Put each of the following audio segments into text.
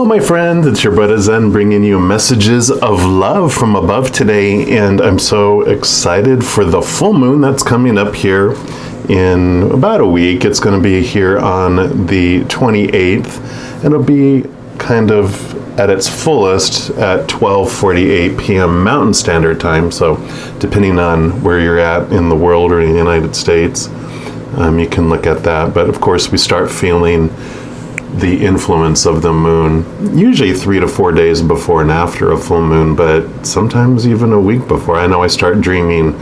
Hello, my friend. It's your brother Zen bringing you messages of love from above today. And I'm so excited for the full moon that's coming up here in about a week. It's going to be here on the 28th. It'll be kind of at its fullest at 12:48 p.m. Mountain Standard Time. So depending on where you're at in the world or in the United States, you can look at that. But of course, we start feeling the influence of the moon, usually 3 to 4 days before and after a full moon, but sometimes even a week before. I know I start dreaming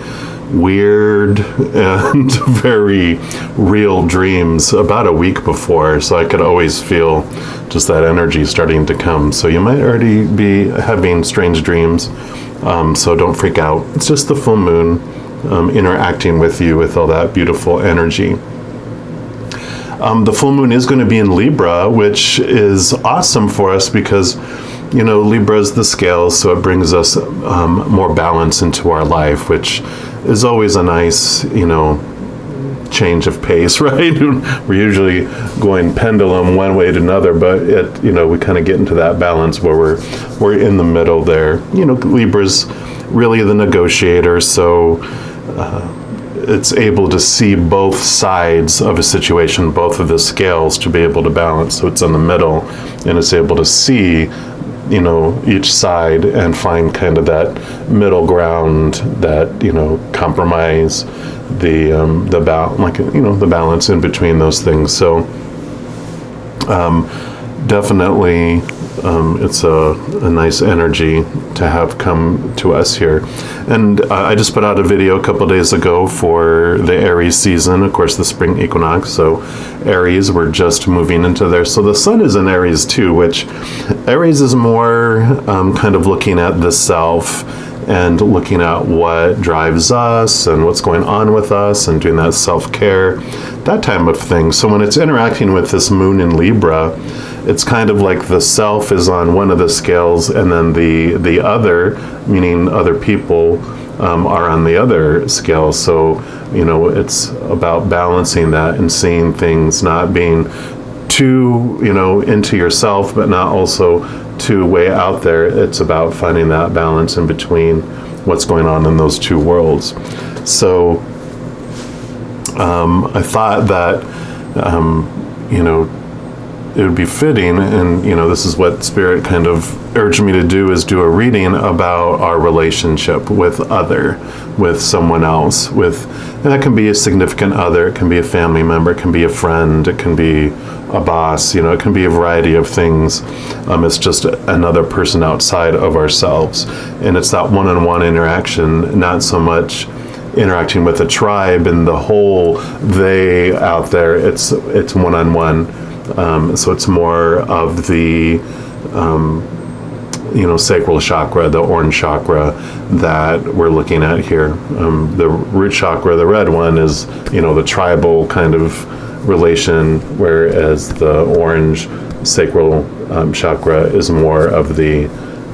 weird and very real dreams about a week before, so I could always feel just that energy starting to come. So you might already be having strange dreams, so don't freak out. It's just the full moon interacting with you with all that beautiful energy. The full moon is going to be in Libra, which is awesome for us because, you know, Libra is the scales, so it brings us more balance into our life, which is always a nice, you know, change of pace, right? We're usually going pendulum one way to another, but we kind of get into that balance where we're in the middle there. You know, Libra's really the negotiator, so it's able to see both sides of a situation, both of the scales, to be able to balance. So it's in the middle, and it's able to see, you know, each side and find kind of that middle ground, that, you know, compromise, the balance in between those things. So definitely it's a nice energy to have come to us here. And I just put out a video a couple days ago for the Aries season, of course, the spring equinox. So Aries, we're just moving into there. So the sun is in Aries too, which Aries is more kind of looking at the self and looking at what drives us and what's going on with us and doing that self-care, that type of thing. So when it's interacting with this moon in Libra, it's kind of like the self is on one of the scales, and then the other, meaning other people, are on the other scale. So, you know, it's about balancing that and seeing things not being too, you know, into yourself, but not also too way out there. It's about finding that balance in between what's going on in those two worlds. So I thought that, you know, it would be fitting, and, you know, this is what Spirit kind of urged me to do, is do a reading about our relationship with someone else, and that can be a significant other, it can be a family member, it can be a friend, it can be a boss, you know, it can be a variety of things. It's just another person outside of ourselves, and it's that one-on-one interaction, not so much interacting with a tribe and the whole they out there. It's one-on-one. So it's more of the, you know, sacral chakra, the orange chakra that we're looking at here. The root chakra, the red one, is, you know, the tribal kind of relation, whereas the orange sacral chakra is more of the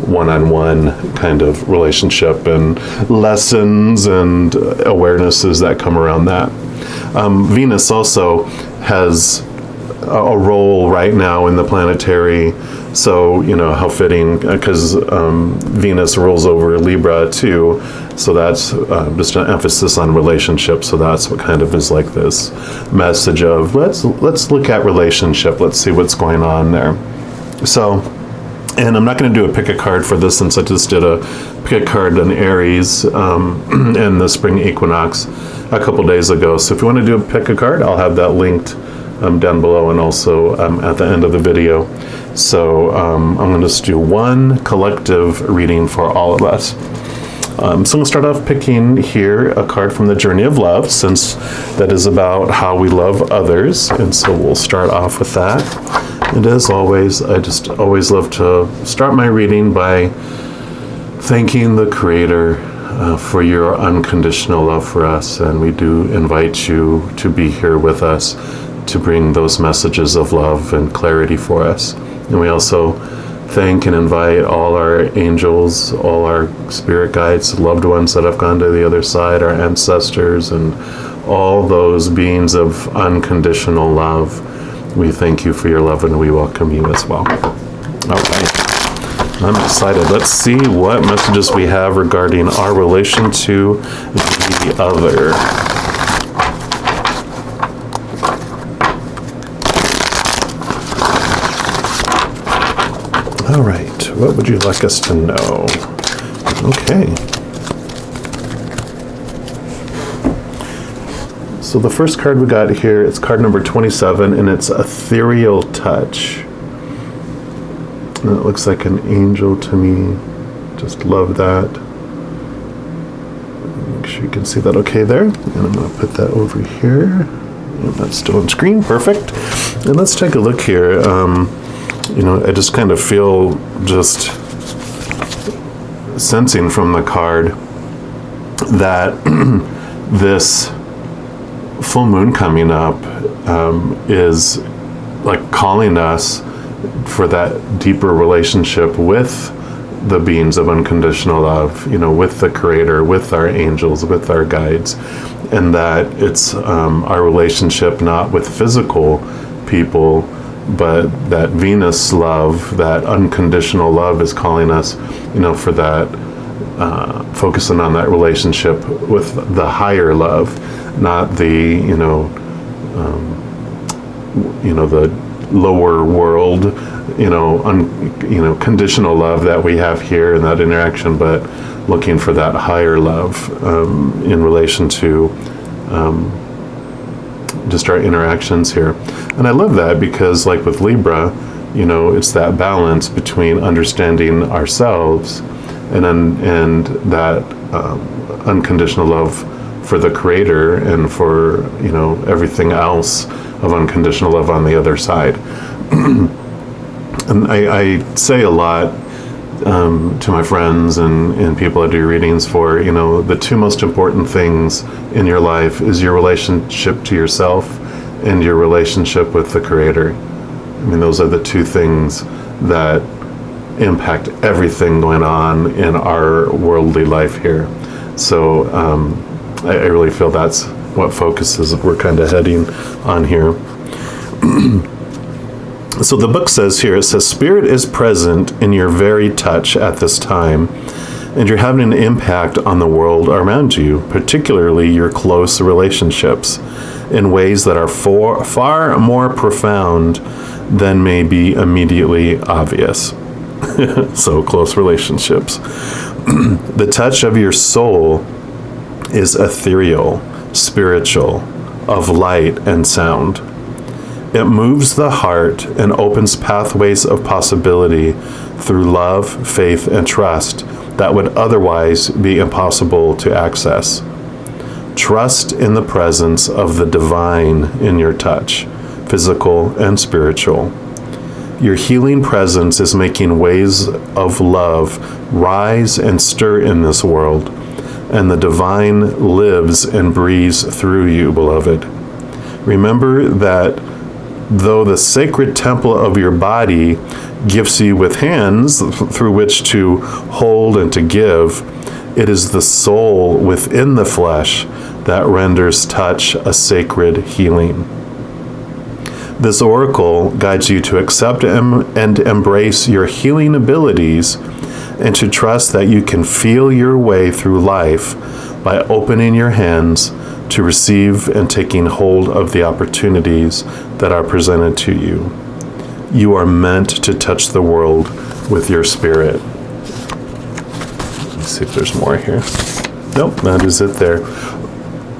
one-on-one kind of relationship and lessons and awarenesses that come around that. Venus also has a role right now in the planetary, so, you know, how fitting, because Venus rules over Libra too, so that's just an emphasis on relationships. So that's what kind of is like this message of let's look at relationship, let's see what's going on there. So, and I'm not going to do a pick a card for this, since I just did a pick a card on Aries and the spring equinox a couple days ago. So if you want to do a pick a card, I'll have that linked down below, and also at the end of the video. So I'm going to just do one collective reading for all of us. So I'm going to start off picking here a card from the Journey of Love, since that is about how we love others, and so we'll start off with that. And as always, I just always love to start my reading by thanking the Creator for your unconditional love for us, and we do invite you to be here with us to bring those messages of love and clarity for us. And we also thank and invite all our angels, all our spirit guides, loved ones that have gone to the other side, our ancestors, and all those beings of unconditional love. We thank you for your love, and we welcome you as well. Okay. I'm excited. Let's see what messages we have regarding our relation to the other. All right. What would you like us to know? Okay. So the first card we got here, it's card number 27, and it's Ethereal Touch. And it looks like an angel to me. Just love that. Make sure you can see that okay there. And I'm going to put that over here. And that's still on screen. Perfect. And let's take a look here. I just kind of feel just sensing from the card that this full moon coming up is like calling us for that deeper relationship with the beings of unconditional love, with the Creator, with our angels, with our guides, and that it's our relationship not with physical people, but that Venus love, that unconditional love is calling us, for that, focusing on that relationship with the higher love, not the, the lower world, conditional love that we have here in that interaction, but looking for that higher love in relation to just our interactions here. And I love that because, like with Libra, it's that balance between understanding ourselves and that unconditional love for the Creator and for everything else of unconditional love on the other side. And I say a lot to my friends and people I do readings for, the two most important things in your life is your relationship to yourself and your relationship with the Creator. I mean, those are the two things that impact everything going on in our worldly life here. So I really feel that's what focuses we're kind of heading on here. So the book says here, it says, Spirit is present in your very touch at this time, and you're having an impact on the world around you, particularly your close relationships, in ways that are far more profound than may be immediately obvious. So close relationships. The touch of your soul is ethereal, spiritual, of light and sound. It moves the heart and opens pathways of possibility through love, faith, and trust that would otherwise be impossible to access. Trust in the presence of the divine in your touch, physical and spiritual. Your healing presence is making waves of love rise and stir in this world, and the divine lives and breathes through you, beloved. Remember that though the sacred temple of your body gifts you with hands through which to hold and to give, it is the soul within the flesh that renders touch a sacred healing. This oracle guides you to accept and embrace your healing abilities and to trust that you can feel your way through life by opening your hands to receive and taking hold of the opportunities that are presented to you. You are meant to touch the world with your spirit. Let's see if there's more here. Nope, that is it there.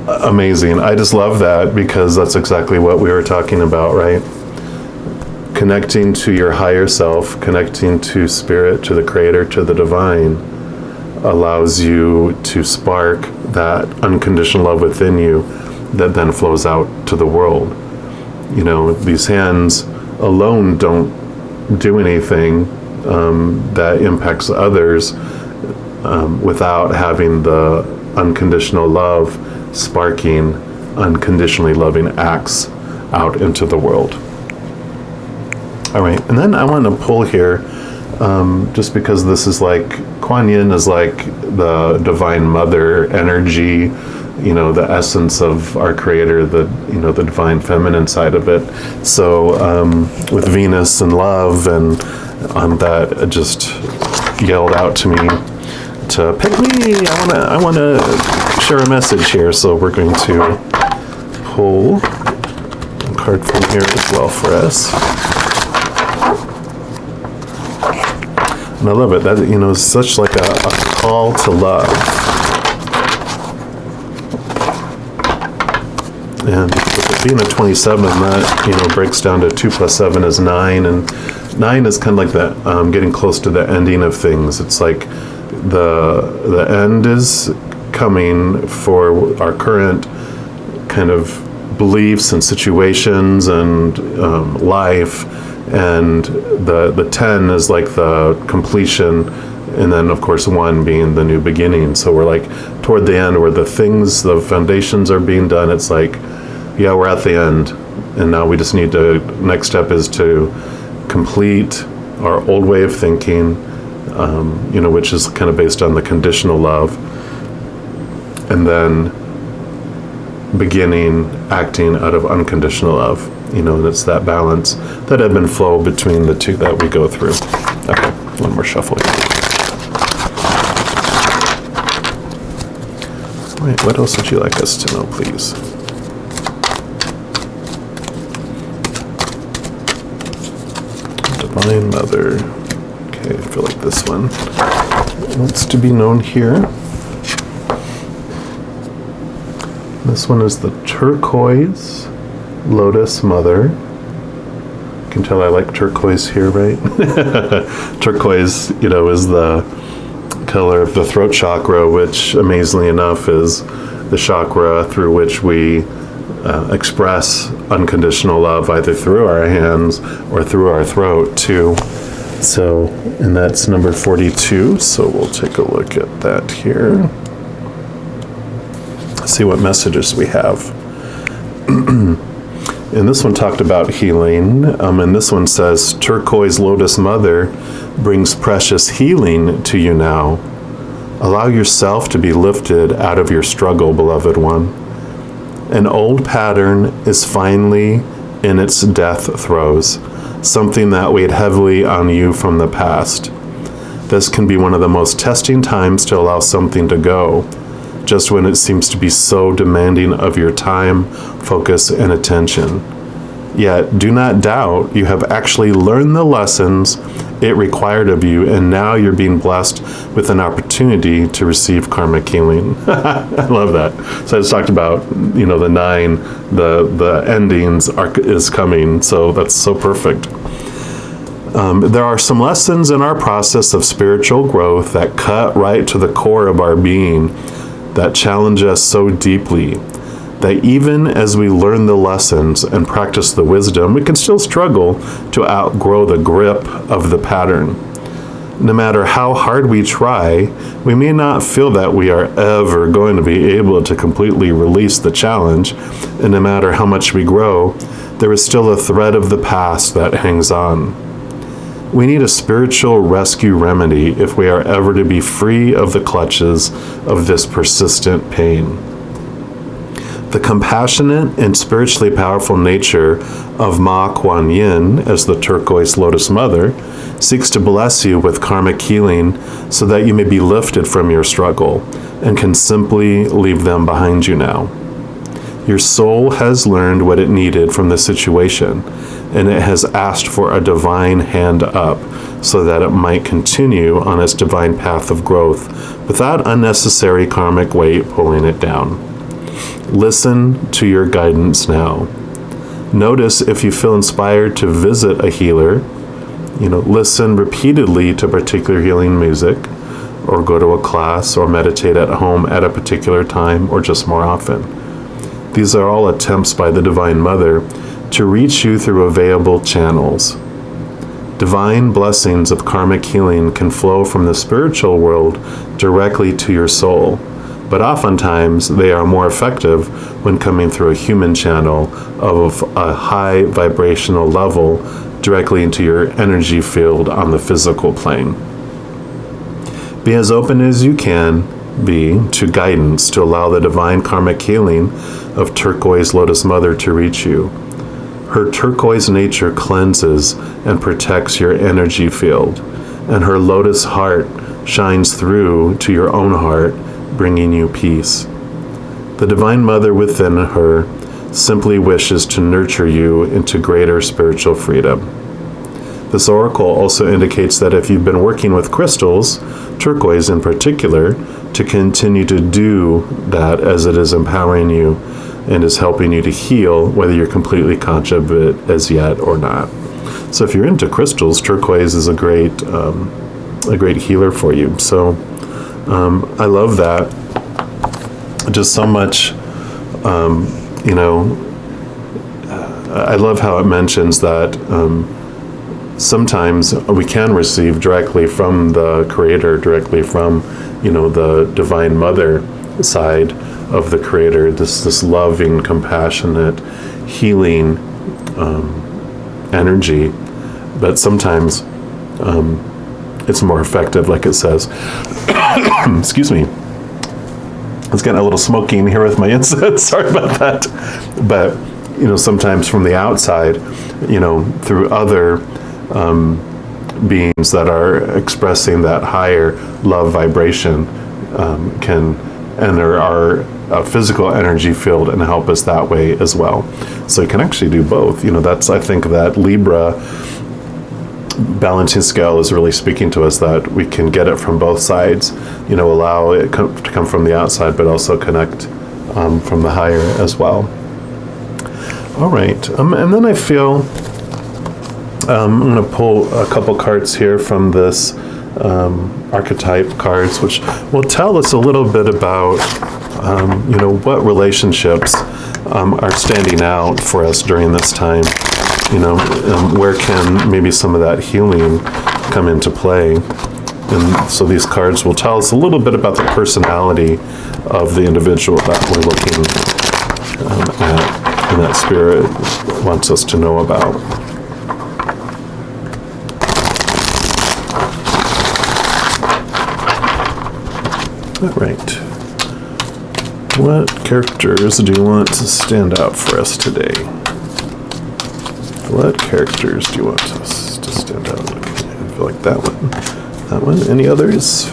Amazing. I just love that because that's exactly what we were talking about, right? Connecting to your higher self, connecting to spirit, to the Creator, to the divine, allows you to spark that unconditional love within you that then flows out to the world. These hands alone don't do anything that impacts others without having the unconditional love sparking unconditionally loving acts out into the world. All right, and then I want to pull here, just because this is like, Kuan Yin is like the divine mother energy, the essence of our Creator, the divine feminine side of it. So with Venus and love and that just yelled out to me to pick me. I want to share a message here, so we're going to pull a card from here as well for us. And I love it. That, you know, is such like a call to love. And with it being a 27, that, you know, breaks down to 2 + 7 is 9, and 9 is kind of like that, getting close to the ending of things. It's like the end is coming for our current kind of beliefs and situations and life, and the 10 is like the completion, and then of course 1 being the new beginning. So we're like toward the end where the things, the foundations are being done. It's like, yeah, we're at the end, and now we just need to, next step is to complete our old way of thinking, you know, which is kind of based on the conditional love, and then beginning acting out of unconditional love. You know, and it's that balance, that ebb and flow between the two that we go through. Okay, one more shuffle here. All right, what else would you like us to know, please? Divine Mother. Okay, I feel like this one wants to be known here. This one is the turquoise Lotus Mother. You can tell I like turquoise here, right? Turquoise, you know, is the color of the throat chakra, which amazingly enough is the chakra through which we express unconditional love, either through our hands or through our throat too. So, and that's number 42. So we'll take a look at that here. See what messages we have. And this one talked about healing, and this one says, Turquoise Lotus Mother brings precious healing to you now. Allow yourself to be lifted out of your struggle, beloved one. An old pattern is finally in its death throes, something that weighed heavily on you from the past. This can be one of the most testing times to allow something to go, just when it seems to be so demanding of your time, focus, and attention. Yet, do not doubt you have actually learned the lessons it required of you, and now you're being blessed with an opportunity to receive karmic healing. I love that. So I just talked about, you know, the 9, the endings is coming, so that's so perfect. There are some lessons in our process of spiritual growth that cut right to the core of our being, that challenge us so deeply that even as we learn the lessons and practice the wisdom, we can still struggle to outgrow the grip of the pattern. No matter how hard we try, we may not feel that we are ever going to be able to completely release the challenge, and no matter how much we grow, there is still a thread of the past that hangs on. We need a spiritual rescue remedy if we are ever to be free of the clutches of this persistent pain. The compassionate and spiritually powerful nature of Ma Kuan Yin, as the turquoise Lotus Mother, seeks to bless you with karmic healing so that you may be lifted from your struggle and can simply leave them behind you now. Your soul has learned what it needed from the situation, and it has asked for a divine hand up so that it might continue on its divine path of growth without unnecessary karmic weight pulling it down. Listen to your guidance now. Notice if you feel inspired to visit a healer. Listen repeatedly to particular healing music, or go to a class, or meditate at home at a particular time, or just more often. These are all attempts by the Divine Mother to reach you through available channels. Divine blessings of karmic healing can flow from the spiritual world directly to your soul, but oftentimes they are more effective when coming through a human channel of a high vibrational level directly into your energy field on the physical plane. Be as open as you can be to guidance to allow the divine karmic healing of Turquoise Lotus Mother to reach you. Her turquoise nature cleanses and protects your energy field, and her lotus heart shines through to your own heart, bringing you peace. The Divine Mother within her simply wishes to nurture you into greater spiritual freedom. This oracle also indicates that if you've been working with crystals, turquoise in particular, to continue to do that, as it is empowering you and is helping you to heal, whether you're completely conscious of it as yet or not. So if you're into crystals, turquoise is a great healer for you. So I love that. Just so much, I love how it mentions that sometimes we can receive directly from the Creator, directly from, the Divine Mother side of the Creator, this loving, compassionate, healing energy. But sometimes it's more effective, like it says. Excuse me. It's getting a little smoky in here with my incense. Sorry about that. But, sometimes from the outside, through other beings that are expressing that higher love vibration can enter our physical energy field and help us that way as well. So you can actually do both. That's, I think, that Libra balancing scale is really speaking to us, that we can get it from both sides, allow it to come from the outside, but also connect from the higher as well. All right. And then I feel I'm going to pull a couple cards here from this Archetype cards, which will tell us a little bit about, what relationships are standing out for us during this time. Where can maybe some of that healing come into play? And so these cards will tell us a little bit about the personality of the individual that we're looking at, and that Spirit wants us to know about. All right. What characters do you want to stand out for us today? What characters do you want us to stand out? Okay, I feel like that one. That one. Any others?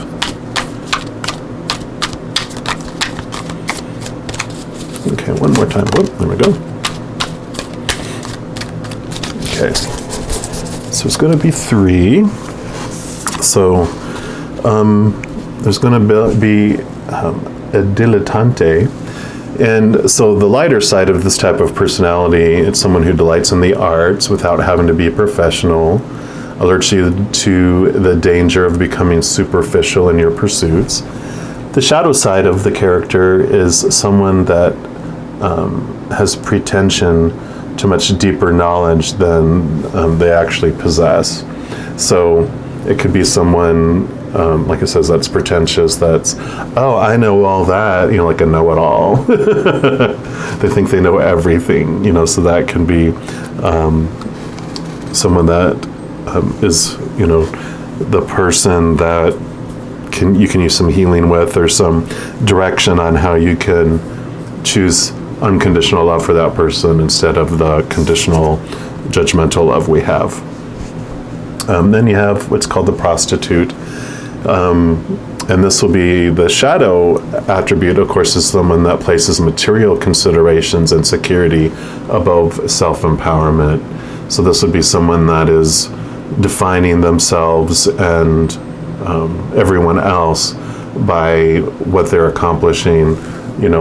Okay, one more time. Whoop, there we go. Okay. So it's going to be 3. So there's going to be a dilettante. And so the lighter side of this type of personality, it's someone who delights in the arts without having to be a professional, alerts you to the danger of becoming superficial in your pursuits. The shadow side of the character is someone that has pretension to much deeper knowledge than they actually possess. So it could be someone, like it says, that's pretentious, that's, oh, I know all that, like a know-it-all. They think they know everything, so that can be someone that is, the person that you can use some healing with, or some direction on how you can choose unconditional love for that person instead of the conditional, judgmental love we have. Then you have what's called the prostitute. And this will be the shadow attribute, of course, is someone that places material considerations and security above self-empowerment. So this would be someone that is defining themselves and everyone else by what they're accomplishing,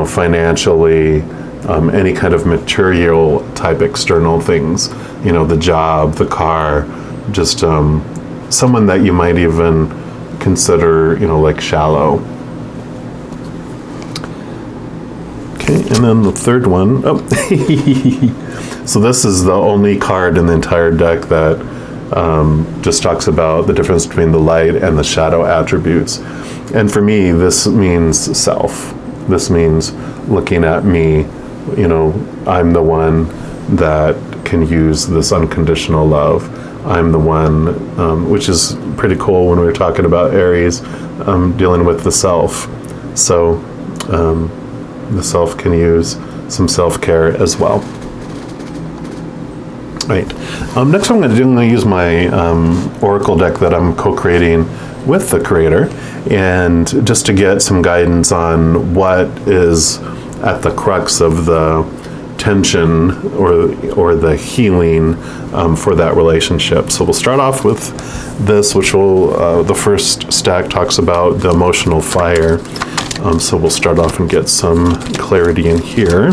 financially, any kind of material type external things, the job, the car, just someone that you might even consider, like shallow. Okay, and then the third one, so this is the only card in the entire deck that just talks about the difference between the light and the shadow attributes. And for me, this means self. This means looking at me, I'm the one that can use this unconditional love. I'm the one, which is pretty cool when we were talking about Aries, dealing with the self. So the self can use some self-care as well. Right. Next what I'm going to use my Oracle deck that I'm co-creating with the creator, and just to get some guidance on what is at the crux of the tension or the healing for that relationship. So we'll start off with this, which will, the first stack talks about the emotional fire. So we'll start off and get some clarity in here.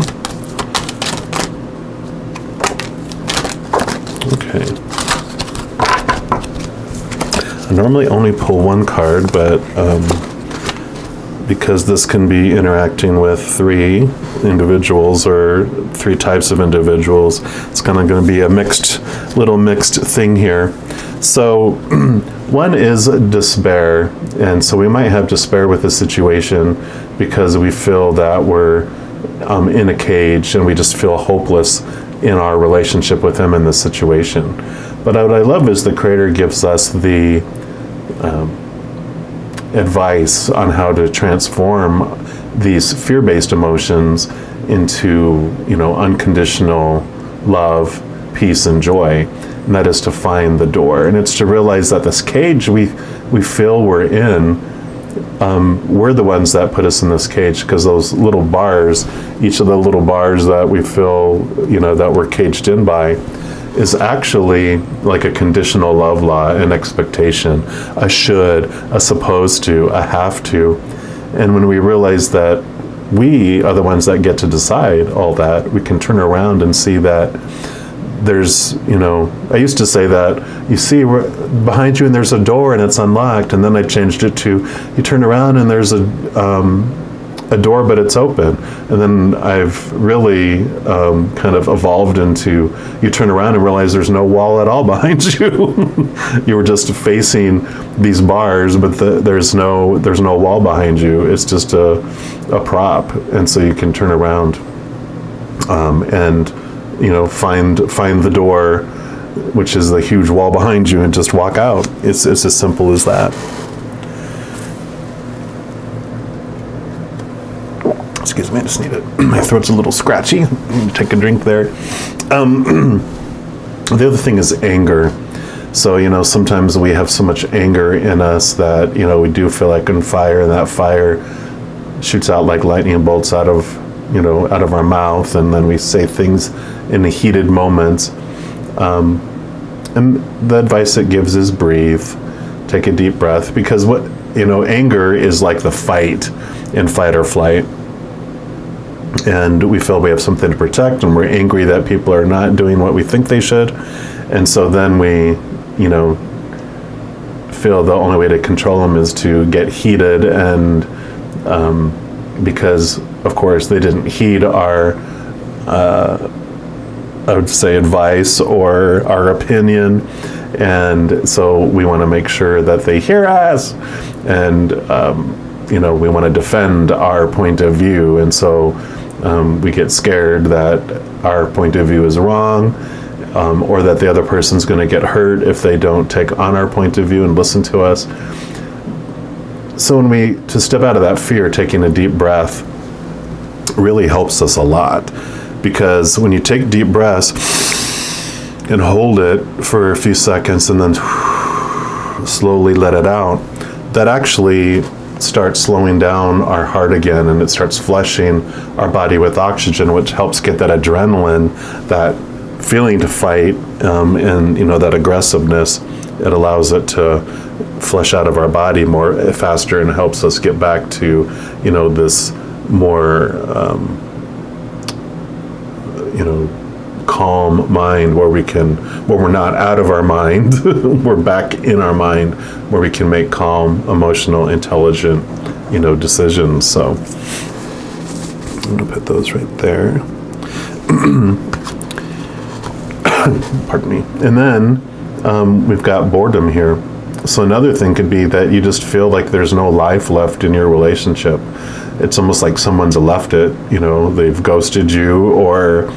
Okay. I normally only pull one card, but because this can be interacting with 3 individuals or 3 types of individuals, it's kind of going to be a little mixed thing here. So one is despair, and so we might have despair with the situation because we feel that we're in a cage and we just feel hopeless in our relationship with him in this situation. But what I love is the creator gives us the advice on how to transform these fear-based emotions into, unconditional love, peace, and joy. And that is to find the door. And it's to realize that this cage we feel we're in, we're the ones that put us in this cage, because those little bars, each of the little bars that we feel, that we're caged in by, is actually like a conditional love law, an expectation, a should, a supposed to, a have to. And when we realize that we are the ones that get to decide all that, we can turn around and see that there's, I used to say that you see behind you and there's a door and it's unlocked, and then I changed it to you turn around and there's a door but it's open. And then I've really kind of evolved into you turn around and realize there's no wall at all behind you. You were just facing these bars, but there's no wall behind you. It's just a prop, and so you can turn around and find the door, which is the huge wall behind you, and just walk out. It's as simple as that. Excuse me, I just need it. My throat's a little scratchy. Take a drink there. The other thing is anger. So, sometimes we have so much anger in us that, we do feel like on fire, and that fire shoots out like lightning bolts out of our mouth, and then we say things in the heated moments. And the advice it gives is breathe, take a deep breath, because anger is like the fight in fight or flight. And we feel we have something to protect, and we're angry that people are not doing what we think they should. And so then we, feel the only way to control them is to get heated, and because, of course, they didn't heed our, I would say, advice or our opinion. And so we want to make sure that they hear us, and, we want to defend our point of view. And so we get scared that our point of view is wrong, or that the other person's going to get hurt if they don't take on our point of view and listen to us. So to step out of that fear, taking a deep breath really helps us a lot, because when you take deep breaths and hold it for a few seconds and then slowly let it out, that actually starts slowing down our heart again, and it starts flushing our body with oxygen, which helps get that adrenaline, that feeling to fight, and that aggressiveness. It allows it to flush out of our body more faster, and helps us get back to this more calm mind, where we're not out of our mind, we're back in our mind, where we can make calm, emotional, intelligent, decisions. So I'm gonna put those right there. Pardon me. And then we've got boredom here. So another thing could be that you just feel like there's no life left in your relationship. It's almost like someone's left it, they've ghosted you, or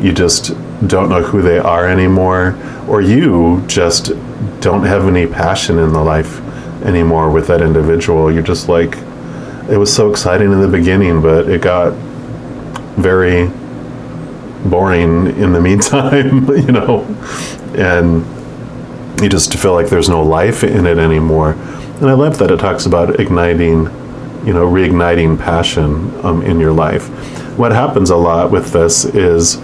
you just don't know who they are anymore, or you just don't have any passion in the life anymore with that individual. You're just like, it was so exciting in the beginning, but it got very boring in the meantime, and you just feel like there's no life in it anymore. And I love that it talks about igniting, reigniting passion in your life. What happens a lot with this is,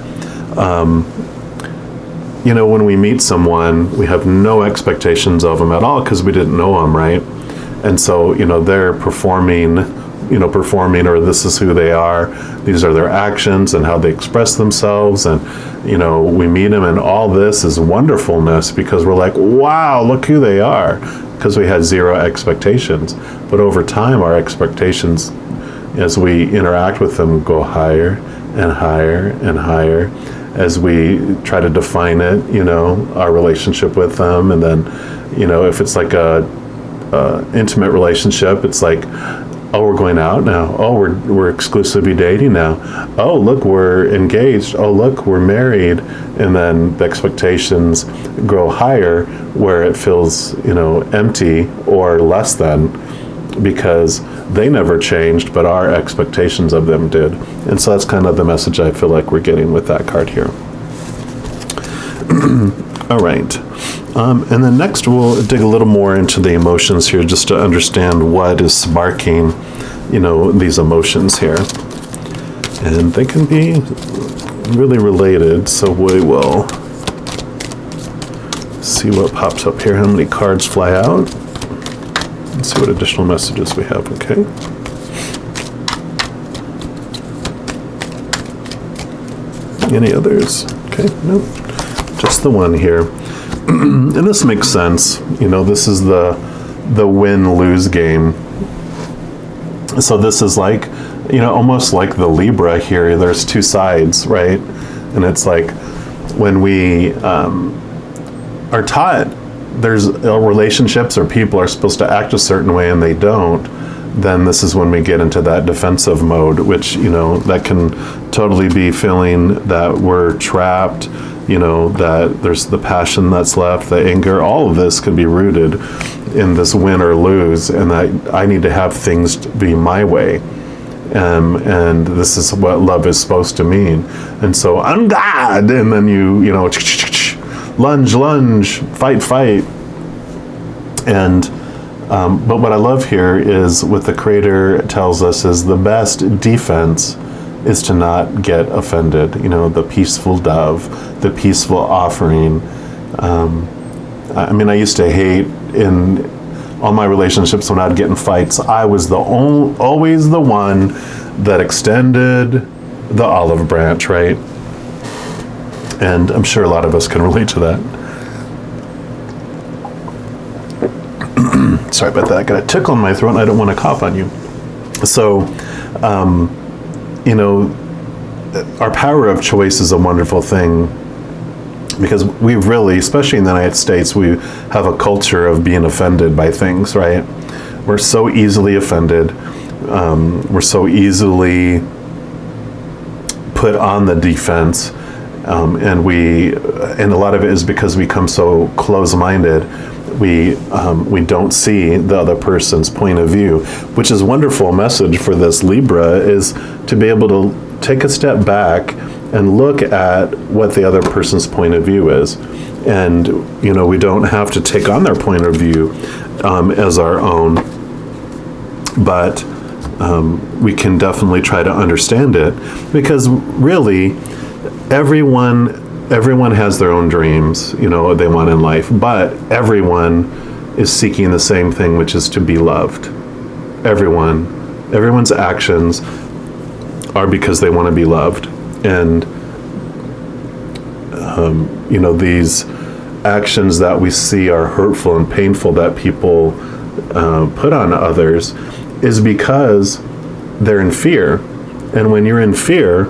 when we meet someone, we have no expectations of them at all because we didn't know them, right? And so, they're performing, or this is who they are. These are their actions and how they express themselves. And, we meet them, and all this is wonderfulness because we're like, wow, look who they are, because we had zero expectations. But over time, our expectations, as we interact with them, go higher and higher and higher as we try to define it, our relationship with them. And then, if it's like a intimate relationship, it's like, oh, we're going out now. Oh, we're exclusively dating now. Oh, look, we're engaged. Oh, look, we're married. And then the expectations grow higher where it feels, empty or less than, because they never changed, but our expectations of them did. And so that's kind of the message I feel like we're getting with that card here. All right. And then next we'll dig a little more into the emotions here, just to understand what is sparking, these emotions here. And they can be really related, so we will see what pops up here, how many cards fly out. Let's see what additional messages we have, okay? Any others? Okay, nope. Just the one here. And this makes sense. This is the win-lose game. So this is like, almost like the Libra here. There's two sides, right? And it's like when we are taught there's relationships or people are supposed to act a certain way and they don't, then this is when we get into that defensive mode, which, that can totally be feeling that we're trapped, that there's the passion that's left, the anger, all of this can be rooted in this win or lose, and that I need to have things be my way. And this is what love is supposed to mean. And so I'm God, and then lunge, fight. And but what I love here is what the Creator tells us is the best defense is to not get offended. The peaceful dove, the peaceful offering. I used to hate in all my relationships when I'd get in fights, I was always the one that extended the olive branch, right? And I'm sure a lot of us can relate to that. Sorry about that. I got a tickle in my throat and I don't want to cough on you. So, our power of choice is a wonderful thing, because we really, especially in the United States, we have a culture of being offended by things, right? We're so easily offended. We're so easily put on the defense. And a lot of it is because we become so close-minded. We don't see the other person's point of view, which is a wonderful message for this Libra, is to be able to take a step back and look at what the other person's point of view is. And, we don't have to take on their point of view as our own, but we can definitely try to understand it, because really everyone has their own dreams, what they want in life, but everyone is seeking the same thing, which is to be loved. Everyone's actions are because they want to be loved. And, these actions that we see are hurtful and painful that people put on others is because they're in fear. And when you're in fear,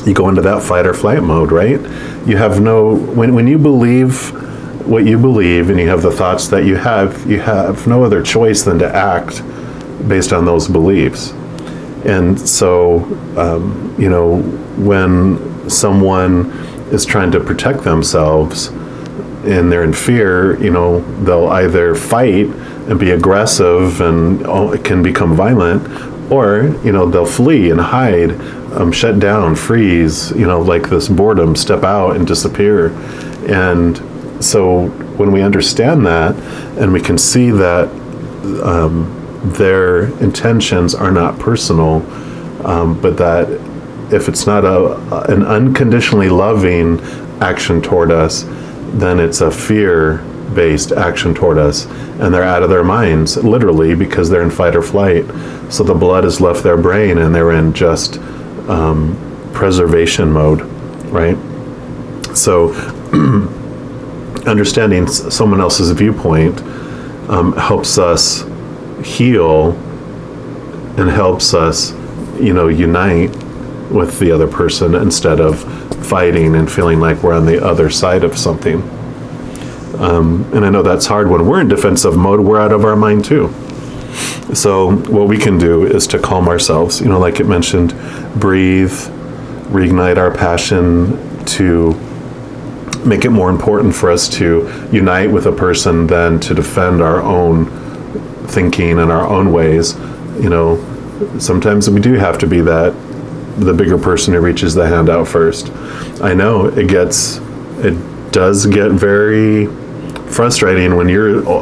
you go into that fight or flight mode, right? You have when you believe what you believe and you have the thoughts that you have no other choice than to act based on those beliefs. And so, when someone is trying to protect themselves and they're in fear, they'll either fight and be aggressive and it can become violent, Or, they'll flee and hide, shut down, freeze, like this boredom, step out and disappear. And so when we understand that, and we can see that their intentions are not personal, but that if it's not an unconditionally loving action toward us, then it's a fear-based action toward us, and they're out of their minds, literally, because they're in fight or flight. So the blood has left their brain, and they're in just preservation mode, right? So understanding someone else's viewpoint helps us heal and helps us, unite with the other person instead of fighting and feeling like we're on the other side of something. And I know that's hard when we're in defensive mode, we're out of our mind too. So what we can do is to calm ourselves, like it mentioned, breathe, reignite our passion, to make it more important for us to unite with a person than to defend our own thinking and our own ways. Sometimes we do have to be the bigger person who reaches the hand out first. I know it does get very frustrating when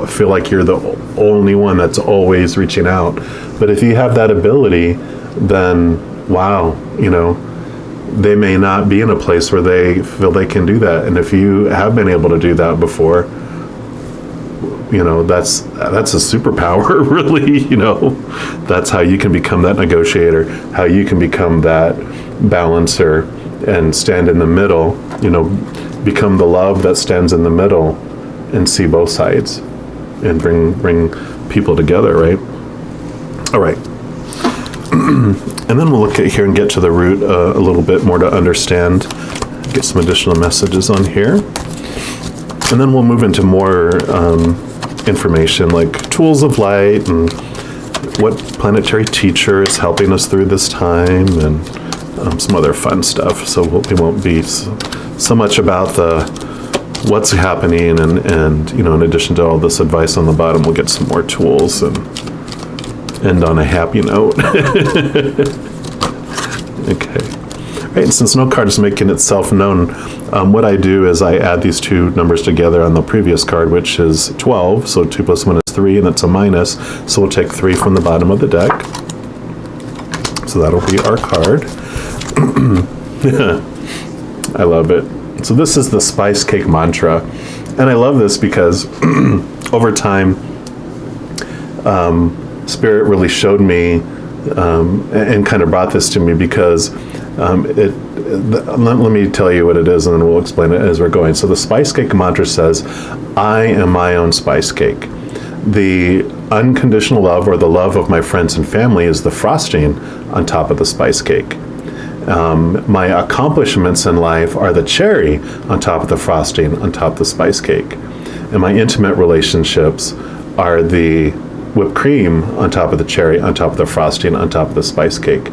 feel like you're the only one that's always reaching out. But if you have that ability, then wow, they may not be in a place where they feel they can do that. And if you have been able to do that before, that's a superpower, really. That's how you can become that negotiator, how you can become that balancer and stand in the middle, become the love that stands in the middle and see both sides and bring people together, right? All right. And then we'll look at here and get to the root a little bit more to understand, get some additional messages on here. And then we'll move into more information like tools of light and what planetary teacher is helping us through this time, and some other fun stuff. So we won't be so much about what's happening, and in addition to all this advice on the bottom, we'll get some more tools and end on a happy note. Okay. Right, and since no card is making itself known, what I do is I add these two numbers together on the previous card, which is 12. So 2 plus 1 is 3, and it's a minus. So we'll take 3 from the bottom of the deck. So that'll be our card. I love it. So this is the spice cake mantra. And I love this because over time, Spirit really showed me and kind of brought this to me because let me tell you what it is, and then we'll explain it as we're going. So the spice cake mantra says, I am my own spice cake. The unconditional love, or the love of my friends and family, is the frosting on top of the spice cake. My accomplishments in life are the cherry on top of the frosting on top of the spice cake. And my intimate relationships are the whipped cream on top of the cherry, on top of the frosting, on top of the spice cake.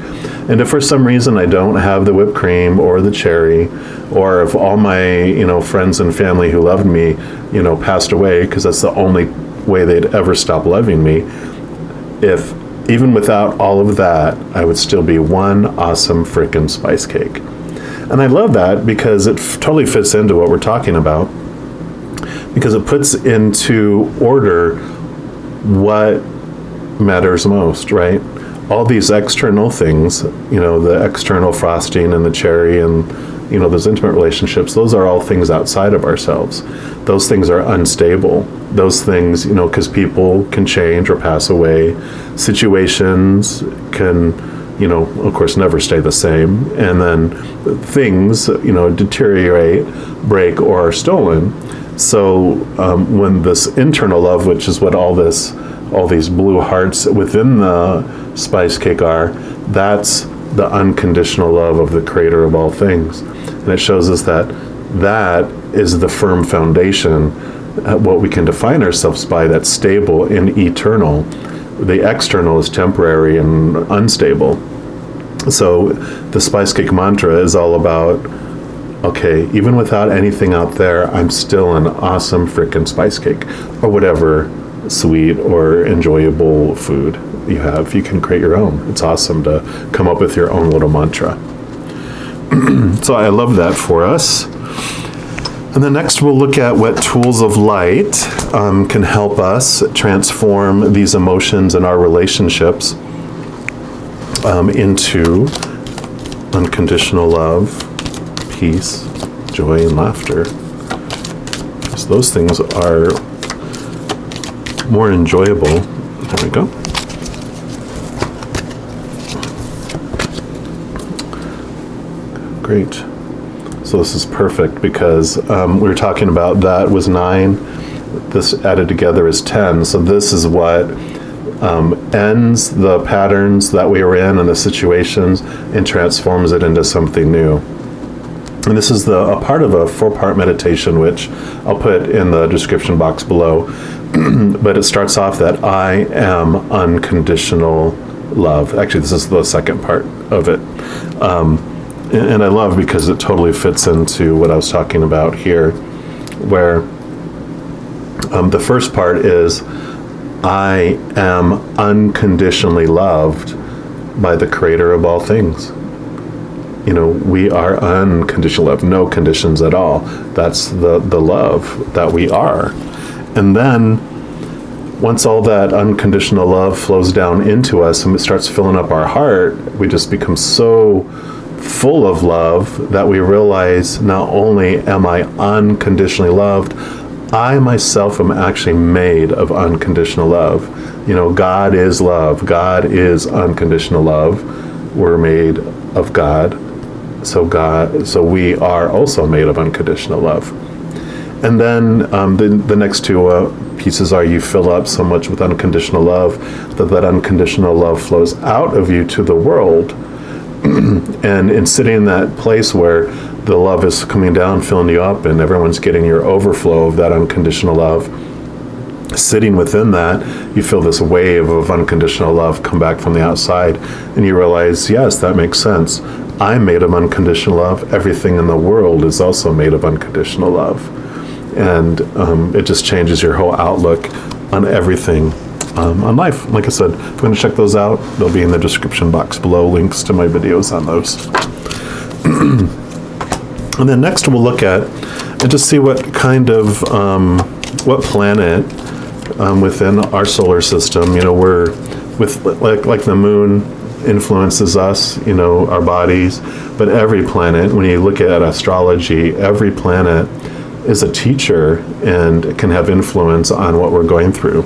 And if for some reason I don't have the whipped cream or the cherry, or if all my friends and family who loved me passed away, because that's the only way they'd ever stop loving me, if even without all of that, I would still be one awesome frickin' spice cake. And I love that because it totally fits into what we're talking about, because it puts into order what matters most, right? All these external things, the external frosting and the cherry and, those intimate relationships, those are all things outside of ourselves. Those things are unstable. Those things, because people can change or pass away. Situations can, of course, never stay the same. And then things, deteriorate, break, or are stolen. So when this internal love, which is what all these blue hearts within the spice cake are, that's the unconditional love of the creator of all things. And it shows us that is the firm foundation, what we can define ourselves by, that's stable and eternal. The external is temporary and unstable. So the spice cake mantra is all about, okay, even without anything out there, I'm still an awesome frickin' spice cake, or whatever sweet or enjoyable food you have. You can create your own. It's awesome to come up with your own little mantra. So I love that for us. And then next we'll look at what tools of light can help us transform these emotions and our relationships into unconditional love, peace, joy, and laughter. So those things are more enjoyable. There we go. Great. So this is perfect because we were talking about that was 9. This added together is 10. So this is what ends the patterns that we were in and the situations and transforms it into something new. And this is a part of a 4-part meditation, which I'll put in the description box below. But it starts off that I am unconditional love. Actually, this is the second part of it. And I love because it totally fits into what I was talking about here, where the first part is I am unconditionally loved by the creator of all things. You know, we are unconditional love, no conditions at all. That's the love that we are. And then once all that unconditional love flows down into us and it starts filling up our heart, we just become so full of love that we realize not only am I unconditionally loved, I myself am actually made of unconditional love. You know, God is love. God is unconditional love. We're made of God. So we are also made of unconditional love. And then the next two pieces are you fill up so much with unconditional love that unconditional love flows out of you to the world. And in sitting in that place where the love is coming down, filling you up, and everyone's getting your overflow of that unconditional love, sitting within that, you feel this wave of unconditional love come back from the outside, and you realize, yes, that makes sense. I'm made of unconditional love. Everything in the world is also made of unconditional love. And it just changes your whole outlook on everything. On life. Like I said, if you want to check those out, they'll be in the description box below, links to my videos on those. And then next we'll look at and just see what kind of, what planet within our solar system, you know, we're with, like the moon influences us, you know, our bodies, but every planet, when you look at astrology, every planet is a teacher and can have influence on what we're going through.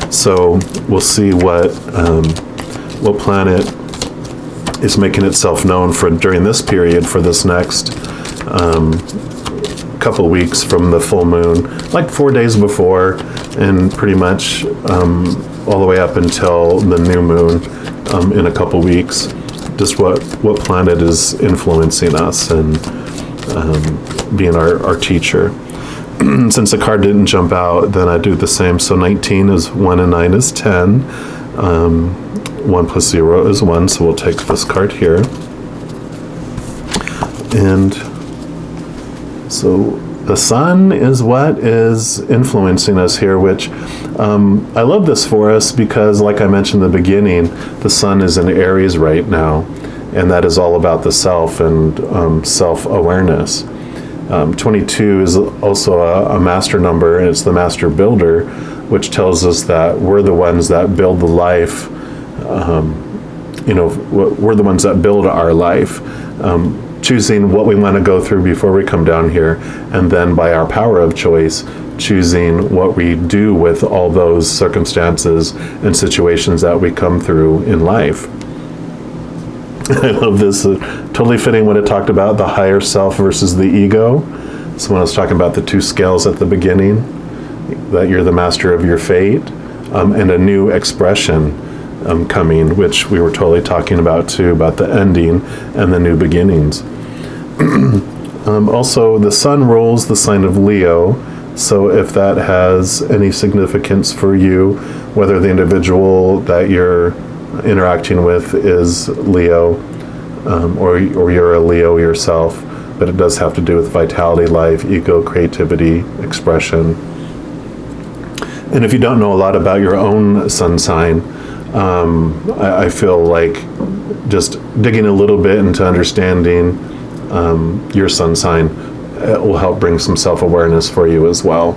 So we'll see what planet is making itself known for during this period for this next couple weeks from the full moon, like 4 days before, and pretty much all the way up until the new moon in a couple weeks. Just what planet is influencing us and being our teacher. Since the card didn't jump out, then I do the same. So 19 is 1 and 9 is 10. 1 plus 0 is 1, so we'll take this card here. And so the sun is what is influencing us here, which I love this for us because, like I mentioned in the beginning, the sun is in Aries right now, and that is all about the self and self-awareness. 22 is also a master number, and it's the master builder, which tells us that we're the ones that build the life. You know, we're the ones that build our life, choosing what we want to go through before we come down here, and then by our power of choice, choosing what we do with all those circumstances and situations that we come through in life. I love this, totally fitting what it talked about, the higher self versus the ego. So when I was talking about the 2 scales at the beginning, that you're the master of your fate, and a new expression coming, which we were totally talking about too, about the ending and the new beginnings. Also, the sun rules the sign of Leo, so if that has any significance for you, whether the individual that you're interacting with is Leo, or you're a Leo yourself, but it does have to do with vitality, life, ego, creativity, expression. And if you don't know a lot about your own sun sign, I feel like just digging a little bit into understanding your sun sign will help bring some self-awareness for you as well.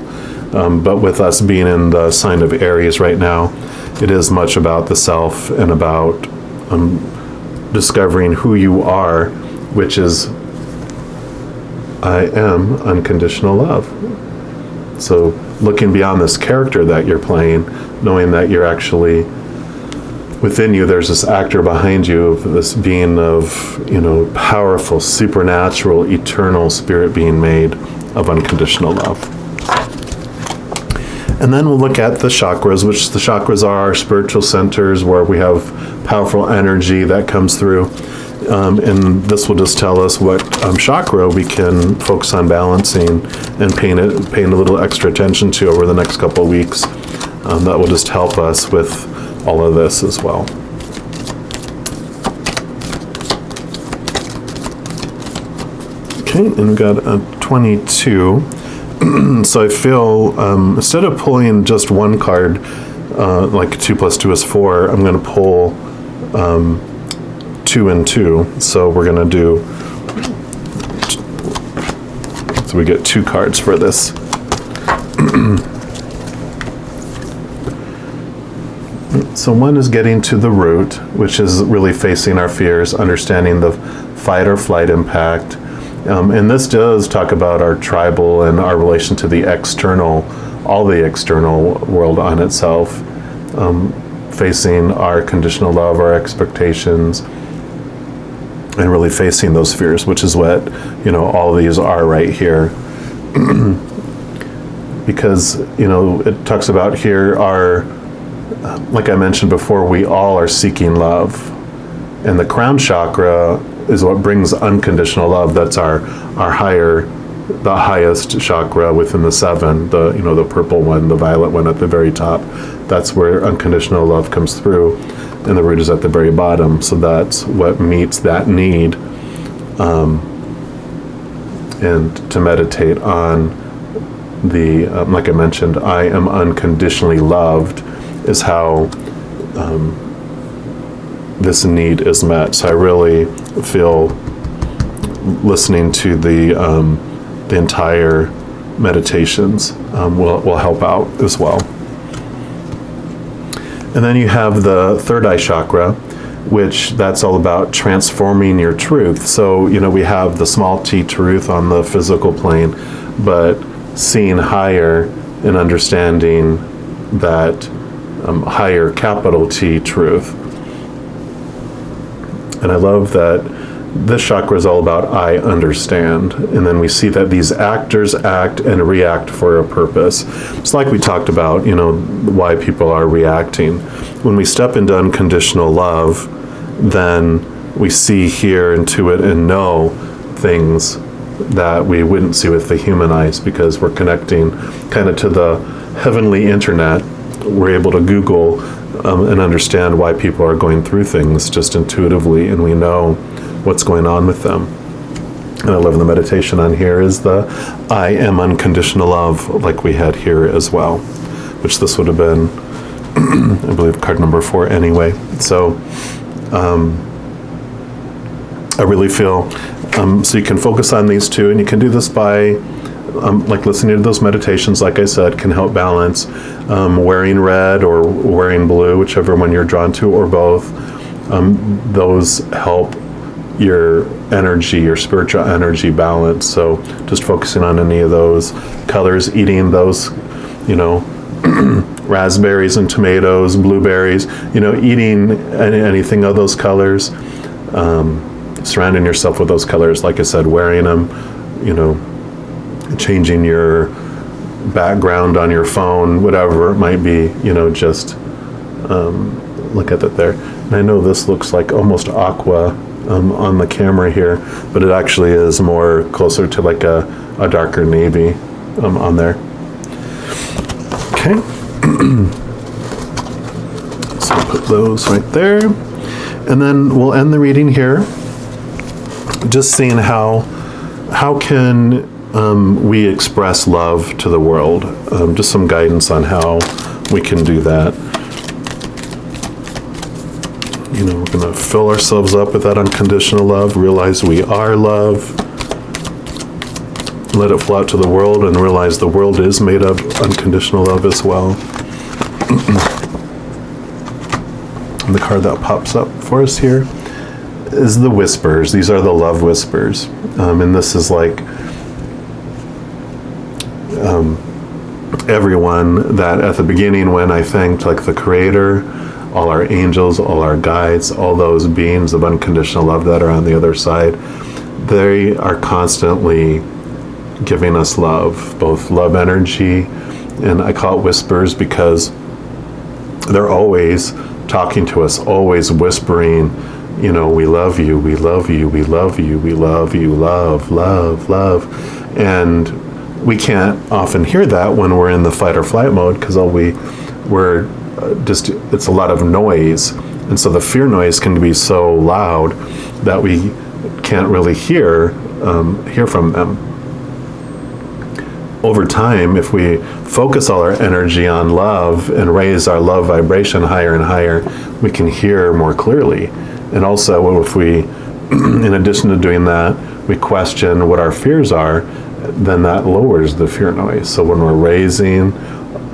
But with us being in the sign of Aries right now, it is much about the self and about discovering who you are, which is, I am unconditional love. So looking beyond this character that you're playing, knowing that you're actually, within you, there's this actor behind you, this being of, powerful, supernatural, eternal spirit being made of unconditional love. And then we'll look at the chakras, which the chakras are our spiritual centers where we have powerful energy that comes through. And this will just tell us what chakra we can focus on balancing and paying a little extra attention to over the next couple of weeks. That will just help us with all of this as well. Okay, and we've got a 22. So I feel, instead of pulling just one card, like 2 + 2 is 4, I'm going to pull 2 and 2. So we're going to do, so we get 2 cards for this. So one is getting to the root, which is really facing our fears, understanding the fight or flight impact. And this does talk about our tribal and our relation to the external, all the external world on itself, facing our conditional love, our expectations, and really facing those fears, which is what, all these are right here. Because, it talks about here like I mentioned before, we all are seeking love. And the crown chakra is what brings unconditional love. That's the highest chakra within the 7, the purple one, the violet one at the very top. That's where unconditional love comes through, and the root is at the very bottom. So that's what meets that need. And to meditate on the, like I mentioned, I am unconditionally loved, is how this need is met. So I really feel listening to the entire meditations will help out as well. And then you have the third eye chakra, which that's all about transforming your truth. So, we have the small t truth on the physical plane, but seeing higher and understanding that higher capital T truth. And I love that this chakra is all about I understand. And then we see that these actors act and react for a purpose. It's like we talked about, why people are reacting. When we step into unconditional love, then we see, hear, intuit, and know things that we wouldn't see with the human eyes, because we're connecting kind of to the heavenly internet. We're able to Google and understand why people are going through things just intuitively, and we know what's going on with them. And I love the meditation on here is the I am unconditional love, like we had here as well, which this would have been, I believe, card number 4 anyway. So I really feel, so you can focus on these 2, and you can do this by like listening to those meditations, like I said, can help balance. Wearing red or wearing blue, whichever one you're drawn to, or both, those help your energy, your spiritual energy balance. So just focusing on any of those colors, eating those, raspberries and tomatoes, blueberries, eating anything of those colors, surrounding yourself with those colors, like I said, wearing them, changing your background on your phone, whatever it might be, just look at it there. And I know this looks like almost aqua on the camera here, but it actually is more closer to like a darker navy on there. Okay. So I'll put those right there. And then we'll end the reading here, just seeing how can we express love to the world. Just some guidance on how we can do that. You know, we're going to fill ourselves up with that unconditional love, realize we are love, let it flow out to the world, and realize the world is made of unconditional love as well. And the card that pops up for us here is the whispers. These are the love whispers. And this is like everyone that at the beginning, when I thanked like the Creator, all our angels, all our guides, all those beings of unconditional love that are on the other side, they are constantly giving us love, both love energy, and I call it whispers because they're always talking to us, always whispering, you know, we love you, we love you, we love you, we love you, love, love, love. And we can't often hear that when we're in the fight or flight mode, because we're just, it's a lot of noise. And so the fear noise can be so loud that we can't really hear from them. Over time, if we focus all our energy on love and raise our love vibration higher and higher, we can hear more clearly. And also, if we, in addition to doing that, we question what our fears are, then that lowers the fear noise. So when we're raising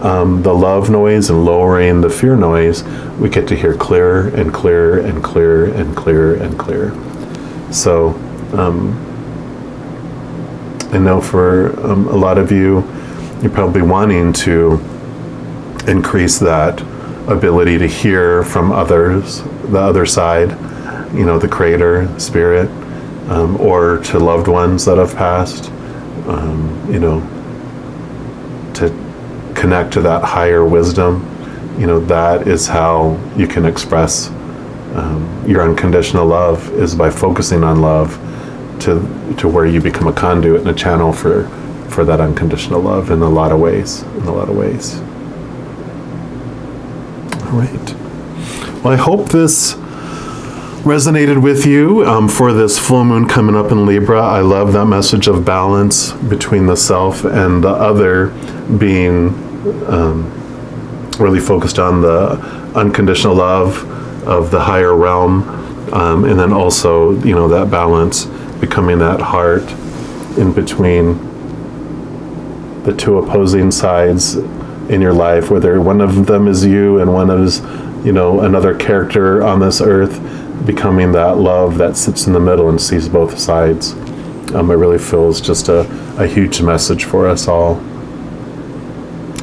the love noise and lowering the fear noise, we get to hear clearer and clearer and clearer and clearer and clearer. So I know for a lot of you, you're probably wanting to increase that ability to hear from others, the other side, you know, the Creator, Spirit, or to loved ones that have passed, you know, to connect to that higher wisdom. You know, that is how you can express your unconditional love, is by focusing on love to where you become a conduit and a channel for that unconditional love in a lot of ways. All right. Well, I hope this resonated with you for this full moon coming up in Libra. I love that message of balance between the self and the other, being really focused on the unconditional love of the higher realm, and then also, you know, that balance, becoming that heart in between the two opposing sides in your life, whether one of them is you and one is, you know, another character on this earth, becoming that love that sits in the middle and sees both sides. It really feels just a huge message for us all.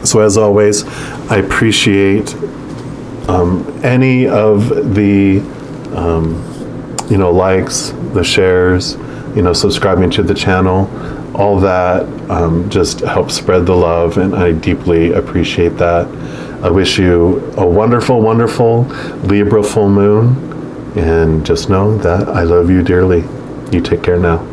So as always, I appreciate any of the you know, likes, the shares, you know, subscribing to the channel. All that just helps spread the love, and I deeply appreciate that. I wish you a wonderful, wonderful Libra full moon, and just know that I love you dearly. You take care now.